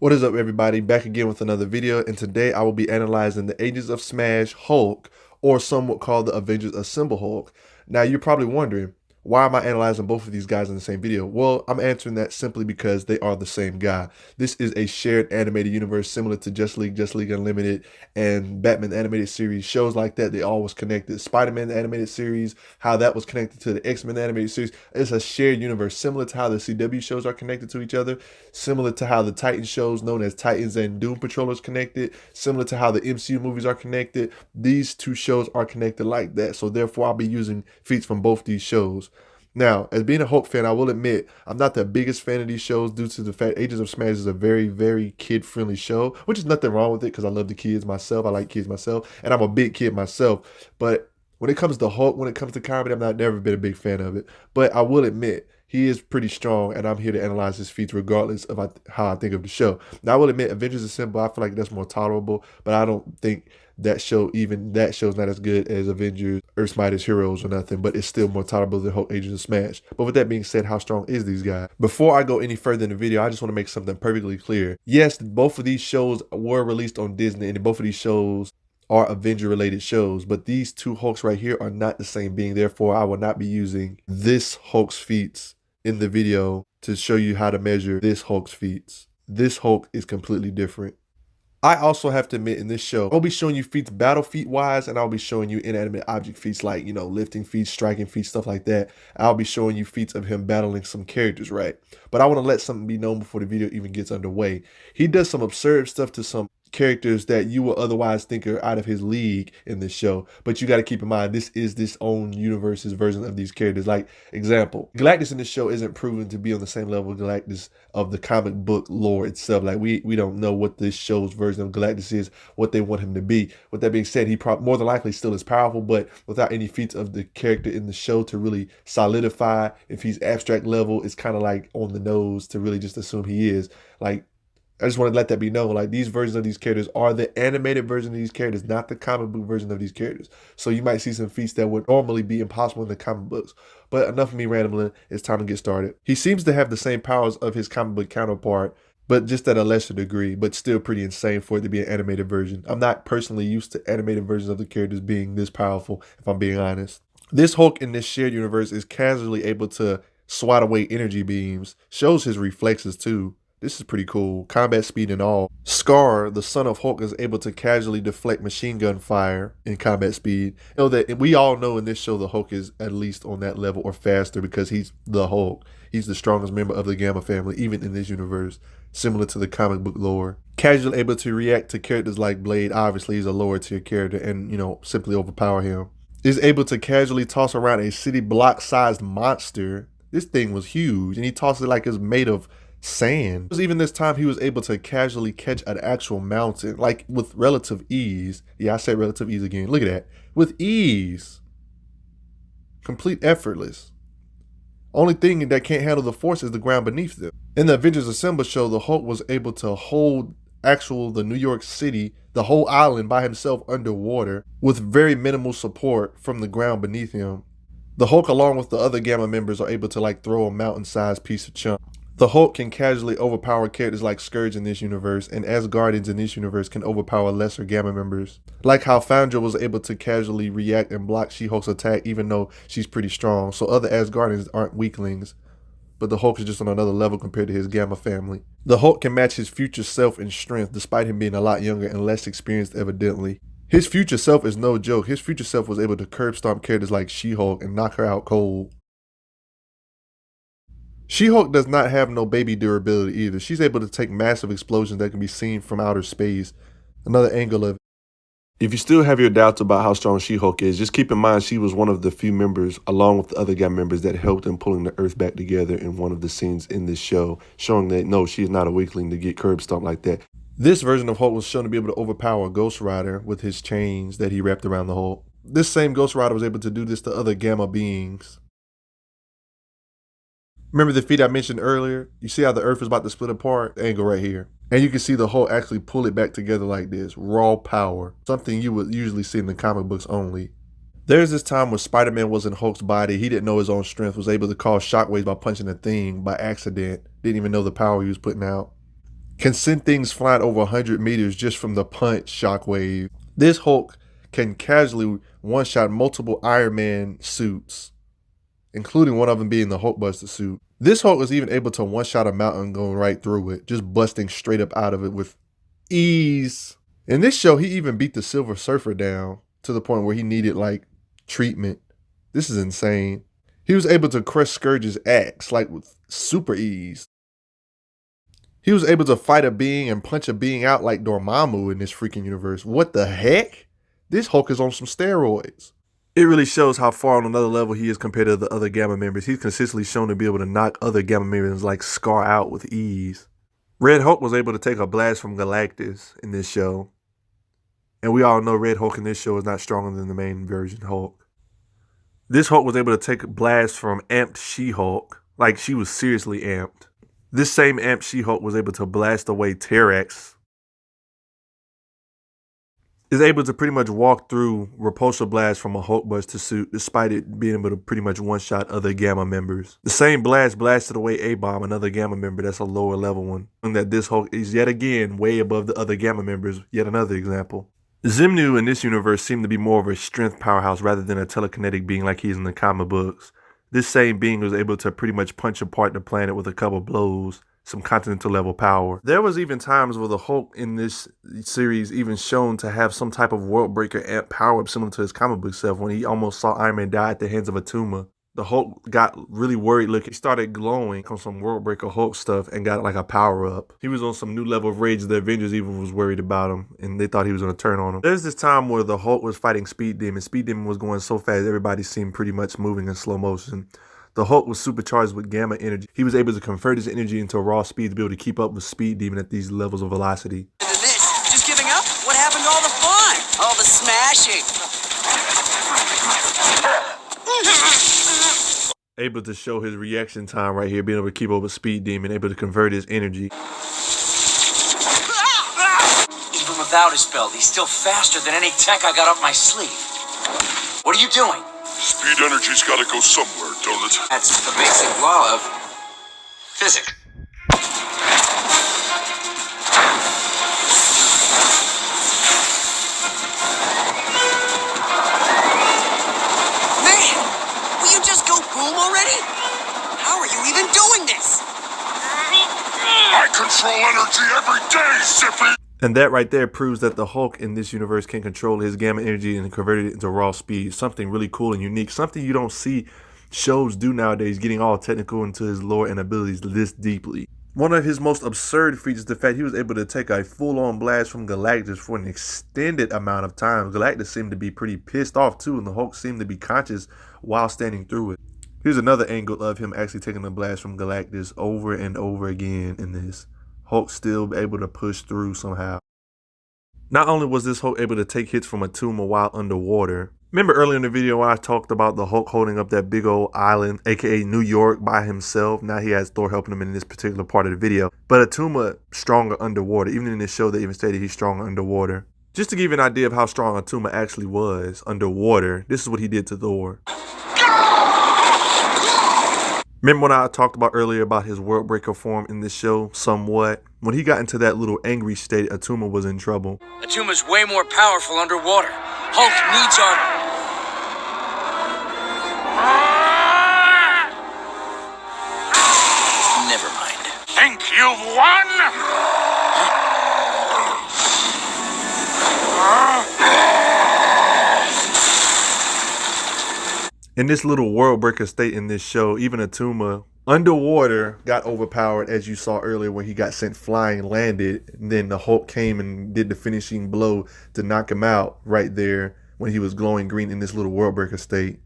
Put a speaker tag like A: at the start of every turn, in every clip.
A: What is up, everybody? Back again with another video, and today I will be analyzing the Agents of Smash Hulk, or some would call the Avengers Assemble Hulk. Now, you're probably wondering, why am I analyzing both of these guys in the same video? Well, I'm answering that simply because they are the same guy. This is a shared animated universe similar to Justice League Unlimited, and Batman animated series. Shows like that, they all was connected. Spider-Man animated series, how that was connected to the X-Men animated series. It's a shared universe, similar to how the CW shows are connected to each other, similar to how the Titan shows known as Titans and Doom Patrollers connected, similar to how the MCU movies are connected. These two shows are connected like that, so therefore I'll be using feats from both these shows. Now, as being a Hulk fan, I will admit I'm not the biggest fan of these shows due to the fact Agents of Smash is a very, very kid-friendly show, which is nothing wrong with it because I love the kids myself. I like kids myself, and I'm a big kid myself. But when it comes to Hulk, when it comes to comedy, I've never been a big fan of it. But I will admit he is pretty strong, and I'm here to analyze his feats regardless of how I think of the show. Now, I will admit Avengers Assemble, I feel like that's more tolerable, but I don't think that show's not as good as Avengers, Earth's Mightiest Heroes or nothing, but it's still more tolerable than Hulk Agents of Smash. But with that being said, how strong is these guys? Before I go any further in the video, I just want to make something perfectly clear. Yes, both of these shows were released on Disney, and both of these shows are Avenger related shows, but these two Hulks right here are not the same being. Therefore, I will not be using this Hulk's feats in the video to show you how to measure this Hulk's feats. This Hulk is completely different. I also have to admit, in this show, I'll be showing you feats battle feat wise, and I'll be showing you inanimate object feats like, lifting feats, striking feats, stuff like that. I'll be showing you feats of him battling some characters, right? But I want to let something be known before the video even gets underway. He does some absurd stuff to some characters that you will otherwise think are out of his league in this show, but you got to keep in mind this is this own universe's version of these characters. Like, example, Galactus in this show isn't proven to be on the same level of Galactus of the comic book lore itself. Like, we don't know what this show's version of Galactus is, what they want him to be. With that being said, he more than likely still is powerful, but without any feats of the character in the show to really solidify if he's abstract level, it's kind of like on the nose to really just assume he is. Like, I just want to let that be known. Like, these versions of these characters are the animated version of these characters, not the comic book version of these characters. So you might see some feats that would normally be impossible in the comic books. But enough of me rambling. It's time to get started. He seems to have the same powers of his comic book counterpart, but just at a lesser degree, but still pretty insane for it to be an animated version. I'm not personally used to animated versions of the characters being this powerful, if I'm being honest. This Hulk in this shared universe is casually able to swat away energy beams, shows his reflexes too. This is pretty cool. Combat speed and all. Scar, the son of Hulk, is able to casually deflect machine gun fire in combat speed. You know that we all know in this show the Hulk is at least on that level or faster because he's the Hulk. He's the strongest member of the Gamma family, even in this universe, similar to the comic book lore. Casually able to react to characters like Blade. Obviously, he's a lower tier character and, simply overpower him. Is able to casually toss around a city block sized monster. This thing was huge, and he tosses it like it's made of sand. Even this time he was able to casually catch an actual mountain, like with relative ease. Yeah, I said relative ease again. Look at that. With ease. Complete effortless. Only thing that can't handle the force is the ground beneath them. In the Avengers Assemble show, the Hulk was able to hold the New York City, the whole island by himself underwater with very minimal support from the ground beneath him. The Hulk, along with the other Gamma members, are able to throw a mountain-sized piece of chunk. The Hulk can casually overpower characters like Scourge in this universe, and Asgardians in this universe can overpower lesser Gamma members. Like how Foundra was able to casually react and block She-Hulk's attack even though she's pretty strong, so other Asgardians aren't weaklings. But the Hulk is just on another level compared to his Gamma family. The Hulk can match his future self in strength despite him being a lot younger and less experienced evidently. His future self is no joke. His future self was able to curb stomp characters like She-Hulk and knock her out cold. She-Hulk does not have no baby durability either. She's able to take massive explosions that can be seen from outer space. Another angle of it. If you still have your doubts about how strong She-Hulk is, just keep in mind she was one of the few members, along with the other Gamma members, that helped in pulling the Earth back together in one of the scenes in this show, showing that no, she's not a weakling to get curb stomped like that. This version of Hulk was shown to be able to overpower Ghost Rider with his chains that he wrapped around the Hulk. This same Ghost Rider was able to do this to other Gamma beings. Remember the feat I mentioned earlier? You see how the Earth is about to split apart? The angle right here. And you can see the Hulk actually pull it back together like this. Raw power. Something you would usually see in the comic books only. There's this time where Spider-Man was in Hulk's body. He didn't know his own strength, was able to cause shockwaves by punching a thing by accident. Didn't even know the power he was putting out. can send things flying over 100 meters just from the punch shockwave. This Hulk can casually one-shot multiple Iron Man suits, including one of them being the Hulkbuster suit. This Hulk was even able to one-shot a mountain going right through it, just busting straight up out of it with ease. In this show, he even beat the Silver Surfer down to the point where he needed, like, treatment. This is insane. He was able to crush Scourge's axe, like, with super ease. He was able to fight a being and punch a being out like Dormammu in this freaking universe. What the heck? This Hulk is on some steroids. It really shows how far on another level he is compared to the other Gamma members. He's consistently shown to be able to knock other Gamma members like Scar out with ease. Red Hulk was able to take a blast from Galactus in this show. And we all know Red Hulk in this show is not stronger than the main version Hulk. This Hulk was able to take a blast from amped She-Hulk. Like, she was seriously amped. This same amped She-Hulk was able to blast away T-Rex. Is able to pretty much walk through repulsor blast from a Hulkbuster suit, despite it being able to pretty much one-shot other Gamma members. The same blast blasted away A-Bomb, another Gamma member that's a lower level one. And that this Hulk is yet again way above the other Gamma members, yet another example. Zimnu in this universe seemed to be more of a strength powerhouse rather than a telekinetic being like he's in the comic books. This same being was able to pretty much punch apart the planet with a couple blows, some continental level power. There was even times where the Hulk in this series even shown to have some type of world breaker amp power up similar to his comic book self when he almost saw Iron Man die at the hands of a tumor. The Hulk got really worried. Look, he started glowing on some World Breaker Hulk stuff and got like a power up. He was on some new level of rage. The Avengers even was worried about him and they thought he was going to turn on him. There's this time where the Hulk was fighting Speed Demon. Speed Demon was going so fast, everybody seemed pretty much moving in slow motion. The Hulk was supercharged with gamma energy. He was able to convert his energy into raw speed to be able to keep up with Speed Demon at these levels of velocity.
B: Just giving up? What happened to all the fun? All the smashing?
A: Able to show his reaction time right here, being able to keep up with Speed Demon, able to convert his energy.
B: Even without his belt, he's still faster than any tech I got up my sleeve. What are you doing?
C: Speed energy's gotta go somewhere, don't it?
B: That's the basic law of physics. Man, will you just go boom already? How are you even doing this?
C: I control energy every day, Zippy!
A: And that right there proves that the Hulk in this universe can control his gamma energy and convert it into raw speed. Something really cool and unique. Something you don't see shows do nowadays, getting all technical into his lore and abilities this deeply. One of his most absurd feats is the fact he was able to take a full-on blast from Galactus for an extended amount of time. Galactus seemed to be pretty pissed off too, and the Hulk seemed to be conscious while standing through it. Here's another angle of him actually taking a blast from Galactus over and over again in this. Hulk still able to push through somehow. Not only was this Hulk able to take hits from a tumor while underwater. Remember earlier in the video when I talked about the Hulk holding up that big old island, aka New York, by himself? Now he has Thor helping him in this particular part of the video. But Atuma stronger underwater. Even in this show they even stated he's stronger underwater. Just to give you an idea of how strong Atuma actually was underwater, this is what he did to Thor. Remember when I talked about earlier about his world breaker form in this show somewhat? When he got into that little angry state, Atuma was in trouble.
B: Atuma's way more powerful underwater. Hulk needs our... Never mind.
C: Think you've won?
A: In this little world breaker state in this show, even Atuma underwater got overpowered, as you saw earlier when he got sent flying, landed, and then the Hulk came and did the finishing blow to knock him out right there when he was glowing green in this little world breaker state.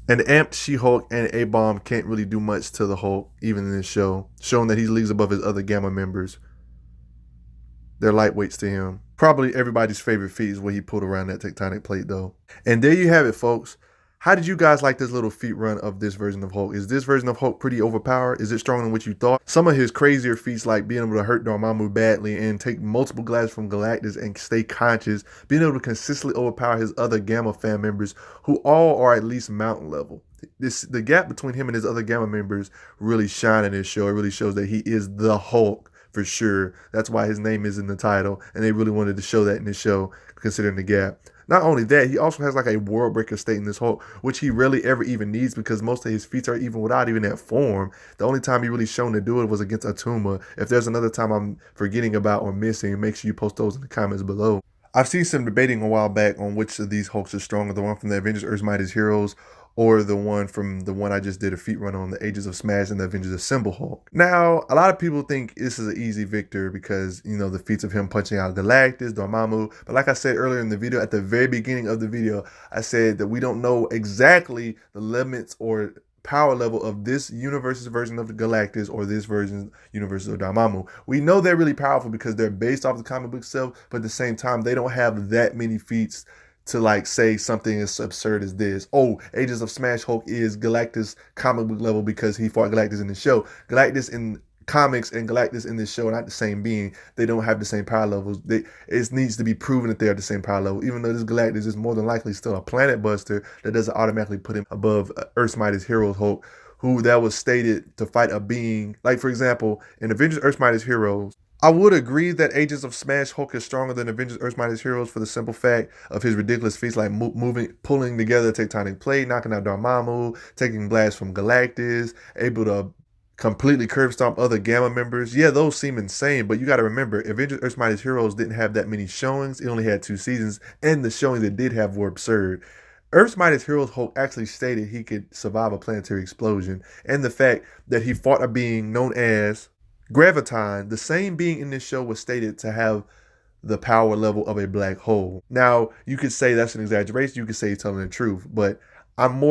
A: And amped She-Hulk and A-Bomb can't really do much to the Hulk, even in this show, showing that he leagues above his other Gamma members. They're lightweights to him. Probably everybody's favorite feat is what he pulled around that tectonic plate though. And there you have it, folks. How did you guys like this little feat run of this version of Hulk? Is this version of Hulk pretty overpowered? Is it stronger than what you thought? Some of his crazier feats, like being able to hurt Dormammu badly and take multiple blasts from Galactus and stay conscious, being able to consistently overpower his other Gamma fan members who all are at least mountain level. The gap between him and his other Gamma members really shine in this show. It really shows that he is the Hulk for sure. That's why his name is in the title, and they really wanted to show that in the show, considering the gap. Not only that, he also has like a world breaker state in this Hulk, which he rarely ever even needs because most of his feats are even without even that form. The only time he really shown to do it was against Atuma. If there's another time I'm forgetting about or missing, make sure you post those in the comments below. I've seen some debating a while back on which of these Hulks is stronger, the one from the Avengers Earth's Mightiest Heroes or the one from the one I just did a feat run on, the Ages of Smash and the Avengers Assemble Hulk. Now, a lot of people think this is an easy victor because, you know, the feats of him punching out Galactus, Dormammu. But like I said earlier in the video, at the very beginning of the video, I said that we don't know exactly the limits or power level of this universe's version of the Galactus or this version's universe of Dormammu. We know they're really powerful because they're based off the comic book itself, but at the same time, they don't have that many feats to like say something as absurd as this. Oh, Ages of Smash Hulk is Galactus comic book level because he fought Galactus in the show. Galactus in comics and Galactus in this show are not the same being. They don't have the same power levels. It needs to be proven that they are the same power level. Even though this Galactus is more than likely still a planet buster, that doesn't automatically put him above Earth's Mightiest Heroes Hulk, who that was stated to fight a being. Like, for example, in Avengers Earth's Mightiest Heroes, I would agree that Agents of Smash Hulk is stronger than Avengers Earth's Mightiest Heroes for the simple fact of his ridiculous feats like pulling together tectonic plate, knocking out Dormammu, taking blasts from Galactus, able to completely curb stomp other Gamma members. Yeah, those seem insane, but you got to remember, Avengers Earth's Mightiest Heroes didn't have that many showings. It only had 2 seasons, and the showings it did have were absurd. Earth's Mightiest Heroes Hulk actually stated he could survive a planetary explosion, and the fact that he fought a being known as Graviton, the same being in this show, was stated to have the power level of a black hole. Now, you could say that's an exaggeration. You could say he's telling the truth, but I'm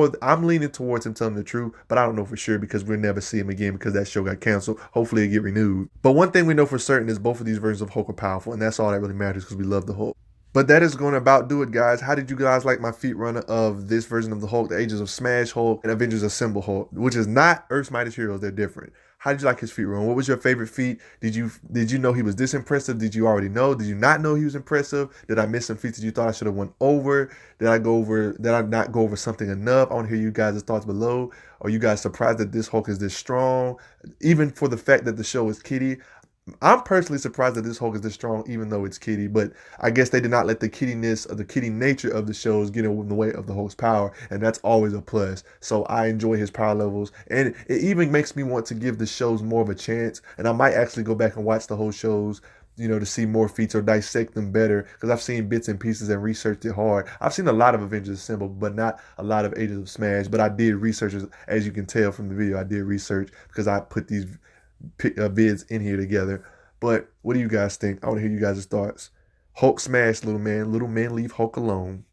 A: leaning towards him telling the truth, but I don't know for sure because we'll never see him again because that show got canceled. Hopefully it get renewed. But one thing we know for certain is both of these versions of Hulk are powerful, and that's all that really matters because we love the Hulk. But that is going to about do it, guys. How did you guys like my feat runner of this version of the Hulk, the Ages of Smash Hulk and Avengers Assemble Hulk, which is not Earth's Mightiest Heroes? They're different. How did you like his feat run? What was your favorite feat? Did you know he was this impressive? Did you already know? Did you not know he was impressive? Did I miss some feats that you thought I should have went over? Did I not go over something enough? I want to hear you guys' thoughts below. Are you guys surprised that this Hulk is this strong? Even for the fact that the show is kiddie. I'm personally surprised that this Hulk is this strong, even though it's kiddie, but I guess they did not let the kiddiness or the kiddie nature of the shows get in the way of the Hulk's power, and that's always a plus. So I enjoy his power levels, and it even makes me want to give the shows more of a chance, and I might actually go back and watch the whole shows, you know, to see more feats or dissect them better, because I've seen bits and pieces and researched it hard. I've seen a lot of Avengers Assemble, but not a lot of Agents of Smash, but I did research, as you can tell from the video, I did research because I put these vids in here together. But what do you guys think? I want to hear you guys' thoughts. Hulk smash, little man. Little man leave Hulk alone.